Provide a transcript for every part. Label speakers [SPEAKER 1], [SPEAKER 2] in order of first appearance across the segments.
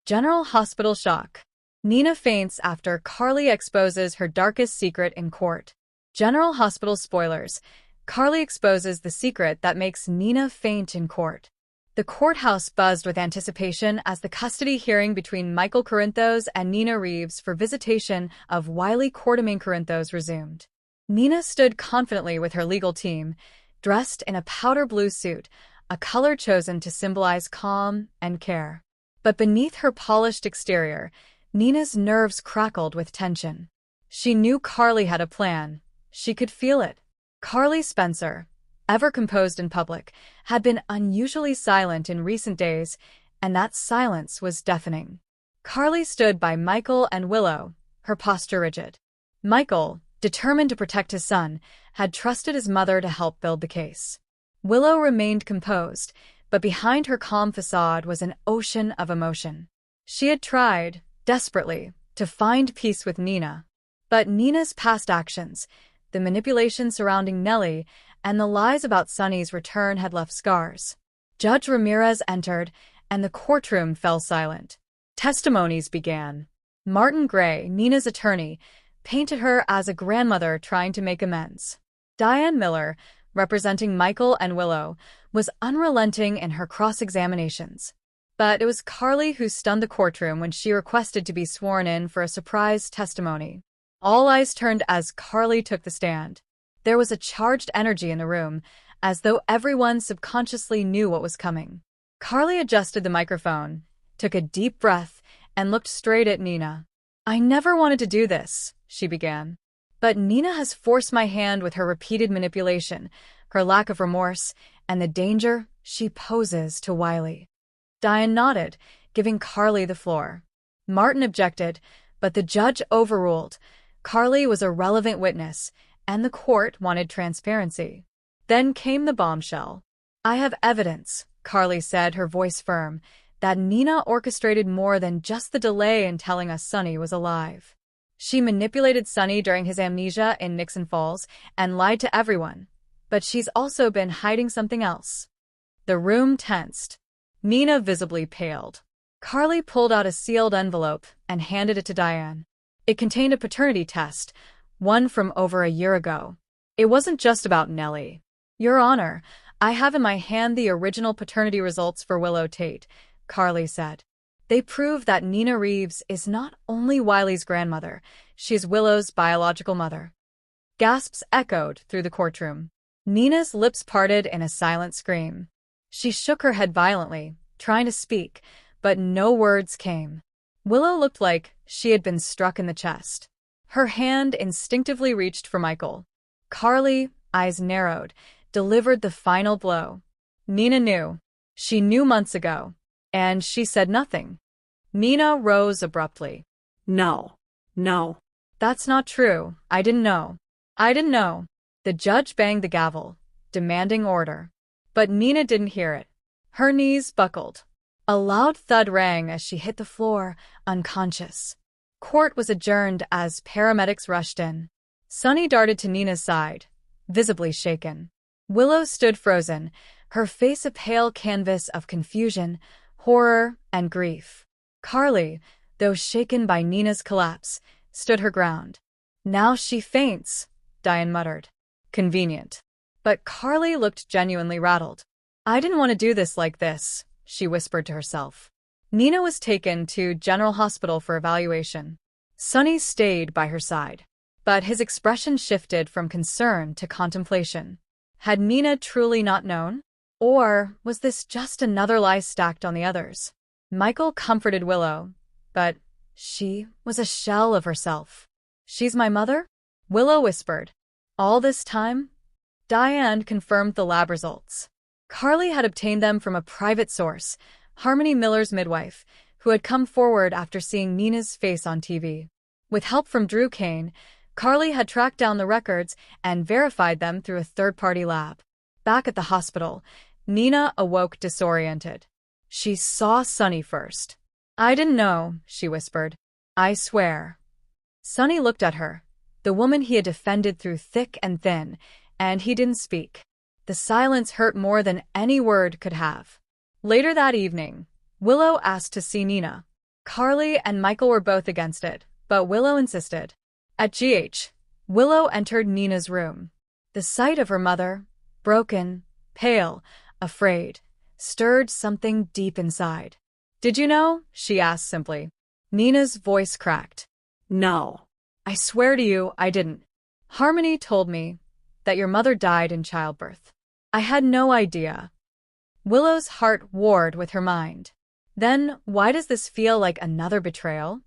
[SPEAKER 1] General Hospital shock. Nina faints after Carly exposes her darkest secret in court. General Hospital spoilers. Carly exposes the secret that makes Nina faint in court. The courthouse buzzed with anticipation as the custody hearing between Michael Corinthos and Nina Reeves for visitation of Wiley Quartermain Corinthos resumed. Nina stood confidently with her legal team, dressed in a powder blue suit, a color chosen to symbolize calm and care. But beneath her polished exterior, Nina's nerves crackled with tension. She knew Carly had a plan. She could feel it. Carly Spencer, ever composed in public, had been unusually silent in recent days, and that silence was deafening. Carly stood by Michael and Willow, her posture rigid. Michael, determined to protect his son, had trusted his mother to help build the case. Willow remained composed, but behind her calm facade was an ocean of emotion. She had tried, desperately, to find peace with Nina. But Nina's past actions, the manipulation surrounding Nellie, and the lies about Sonny's return had left scars. Judge Ramirez entered, and the courtroom fell silent. Testimonies began. Martin Gray, Nina's attorney, painted her as a grandmother trying to make amends. Diane Miller, representing Michael and Willow, was unrelenting in her cross-examinations. But it was Carly who stunned the courtroom when she requested to be sworn in for a surprise testimony. All eyes turned as Carly took the stand. There was a charged energy in the room, as though everyone subconsciously knew what was coming. Carly adjusted the microphone, took a deep breath, and looked straight at Nina. "I never wanted to do this," she began. "But Nina has forced my hand with her repeated manipulation, her lack of remorse, and the danger she poses to Wiley." Diane nodded, giving Carly the floor. Martin objected, but the judge overruled. Carly was a relevant witness, and the court wanted transparency. Then came the bombshell. "I have evidence," Carly said, her voice firm, "that Nina orchestrated more than just the delay in telling us Sonny was alive. She manipulated Sonny during his amnesia in Nixon Falls and lied to everyone. But she's also been hiding something else." The room tensed. Nina visibly paled. Carly pulled out a sealed envelope and handed it to Diane. It contained a paternity test, one from over a year ago. "It wasn't just about Nellie. Your Honor, I have in my hand the original paternity results for Willow Tate," Carly said. "They prove that Nina Reeves is not only Wiley's grandmother, she's Willow's biological mother." Gasps echoed through the courtroom. Nina's lips parted in a silent scream. She shook her head violently, trying to speak, but no words came. Willow looked like she had been struck in the chest. Her hand instinctively reached for Michael. Carly, eyes narrowed, delivered the final blow. Nina knew. She knew months ago. And she said nothing. Nina rose abruptly.
[SPEAKER 2] No. No.
[SPEAKER 1] "That's not true. I didn't know. I didn't know." The judge banged the gavel, demanding order. But Nina didn't hear it. Her knees buckled. A loud thud rang as she hit the floor, unconscious. Court was adjourned as paramedics rushed in. Sonny darted to Nina's side, visibly shaken. Willow stood frozen, her face a pale canvas of confusion, horror, and grief. Carly, though shaken by Nina's collapse, stood her ground. "Now she faints," Diane muttered. "Convenient." But Carly looked genuinely rattled. "I didn't want to do this like this," she whispered to herself. Nina was taken to General Hospital for evaluation. Sonny stayed by her side. But his expression shifted from concern to contemplation. Had Nina truly not known? Or was this just another lie stacked on the others? Michael comforted Willow, but she was a shell of herself. "She's my mother?" Willow whispered. "All this time?" Diane confirmed the lab results. Carly had obtained them from a private source, Harmony Miller's midwife, who had come forward after seeing Nina's face on TV. With help from Drew Kane, Carly had tracked down the records and verified them through a third-party lab. Back at the hospital, Nina awoke disoriented. She saw Sonny first. "I didn't know," she whispered. "I swear." Sonny looked at her, the woman he had defended through thick and thin, and he didn't speak. The silence hurt more than any word could have. Later that evening, Willow asked to see Nina. Carly and Michael were both against it, but Willow insisted. At GH, Willow entered Nina's room. The sight of her mother, broken, pale, afraid, stirred something deep inside. "Did you know?" she asked simply. Nina's voice cracked.
[SPEAKER 2] No.
[SPEAKER 1] "I swear to you, I didn't. Harmony told me that your mother died in childbirth. I had no idea." Willow's heart warred with her mind. Then, why does this feel like another betrayal?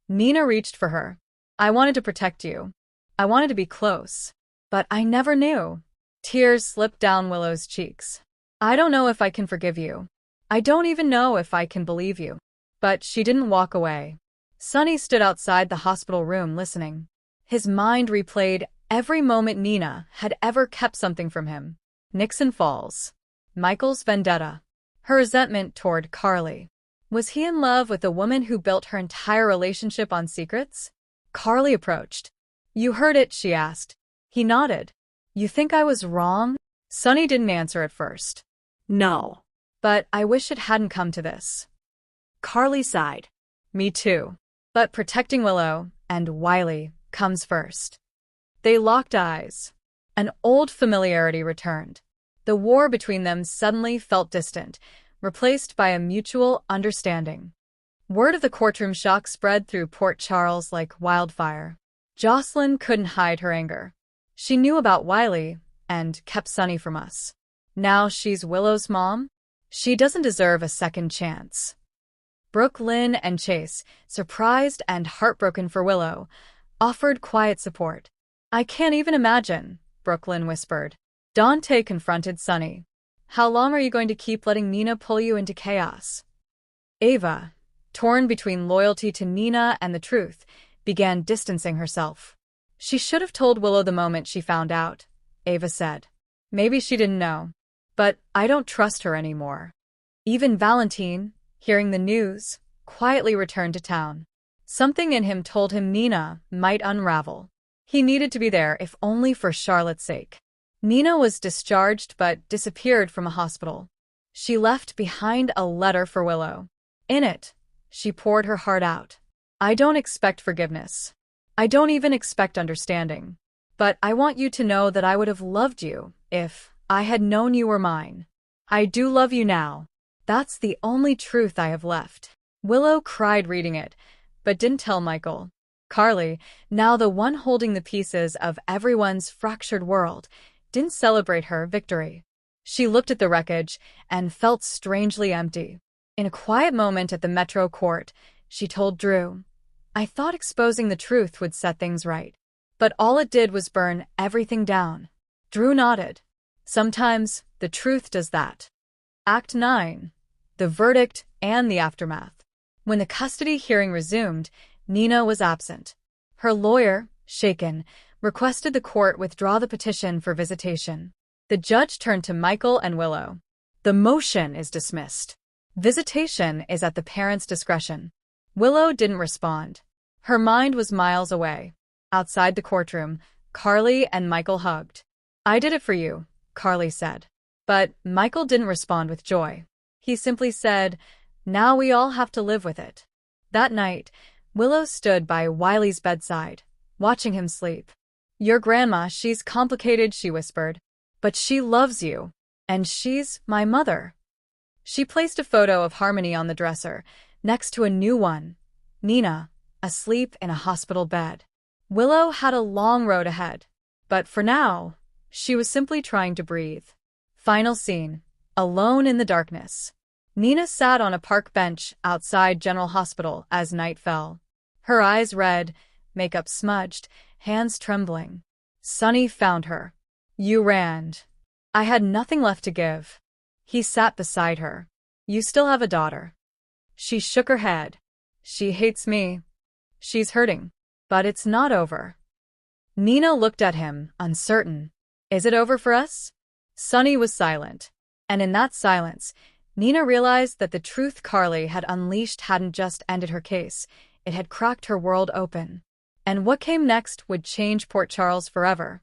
[SPEAKER 1] Nina reached for her. "I wanted to protect you. I wanted to be close. But I never knew." Tears slipped down Willow's cheeks. "I don't know if I can forgive you. I don't even know if I can believe you." But she didn't walk away. Sonny stood outside the hospital room listening. His mind replayed every moment Nina had ever kept something from him. Nixon Falls. Michael's vendetta. Her resentment toward Carly. Was he in love with a woman who built her entire relationship on secrets? Carly approached. "You heard it," she asked. He nodded. "You think I was wrong?" Sonny didn't answer at first.
[SPEAKER 2] No.
[SPEAKER 1] "But I wish it hadn't come to this." Carly sighed. "Me too. But protecting Willow and Wiley comes first." They locked eyes. An old familiarity returned. The war between them suddenly felt distant, replaced by a mutual understanding. Word of the courtroom shock spread through Port Charles like wildfire. Jocelyn couldn't hide her anger. She knew about Wiley and kept Sonny from us. Now she's Willow's mom? She doesn't deserve a second chance. Brooke, Lynn, and Chase, surprised and heartbroken for Willow, offered quiet support. "I can't even imagine," Brooklyn whispered. Dante confronted Sonny. "How long are you going to keep letting Nina pull you into chaos?" Ava, torn between loyalty to Nina and the truth, began distancing herself. "She should have told Willow the moment she found out," Ava said. "Maybe she didn't know. But I don't trust her anymore." Even Valentine, hearing the news, quietly returned to town. Something in him told him Nina might unravel. He needed to be there, if only for Charlotte's sake. Nina was discharged but disappeared from a hospital. She left behind a letter for Willow. In it, she poured her heart out. "I don't expect forgiveness. I don't even expect understanding. But I want you to know that I would have loved you if I had known you were mine. I do love you now. That's the only truth I have left." Willow cried reading it, but didn't tell Michael. Carly, now the one holding the pieces of everyone's fractured world, didn't celebrate her victory. She looked at the wreckage and felt strangely empty. In a quiet moment at the Metro court, she told Drew, "I thought exposing the truth would set things right. But all it did was burn everything down." Drew nodded. "Sometimes the truth does that." Act 9. The verdict and the aftermath. When the custody hearing resumed, Nina was absent. Her lawyer, shaken, requested the court withdraw the petition for visitation. The judge turned to Michael and Willow. "The motion is dismissed. Visitation is at the parents' discretion." Willow didn't respond. Her mind was miles away. Outside the courtroom, Carly and Michael hugged. "I did it for you," Carly said. But Michael didn't respond with joy. He simply said, "Now we all have to live with it." That night, Willow stood by Wiley's bedside, watching him sleep. "Your grandma, she's complicated," she whispered. "But she loves you. And she's my mother." She placed a photo of Harmony on the dresser, next to a new one, Nina, asleep in a hospital bed. Willow had a long road ahead. But for now, she was simply trying to breathe. Final scene. Alone in the darkness. Nina sat on a park bench outside General Hospital as night fell. Her eyes red, makeup smudged, hands trembling. Sonny found her. "You ran. I had nothing left to give." He sat beside her. "You still have a daughter." She shook her head. "She hates me. She's hurting. But it's not over." Nina looked at him, uncertain. "Is it over for us?" Sonny was silent. And in that silence, Nina realized that the truth Carly had unleashed hadn't just ended her case, it had cracked her world open. And what came next would change Port Charles forever.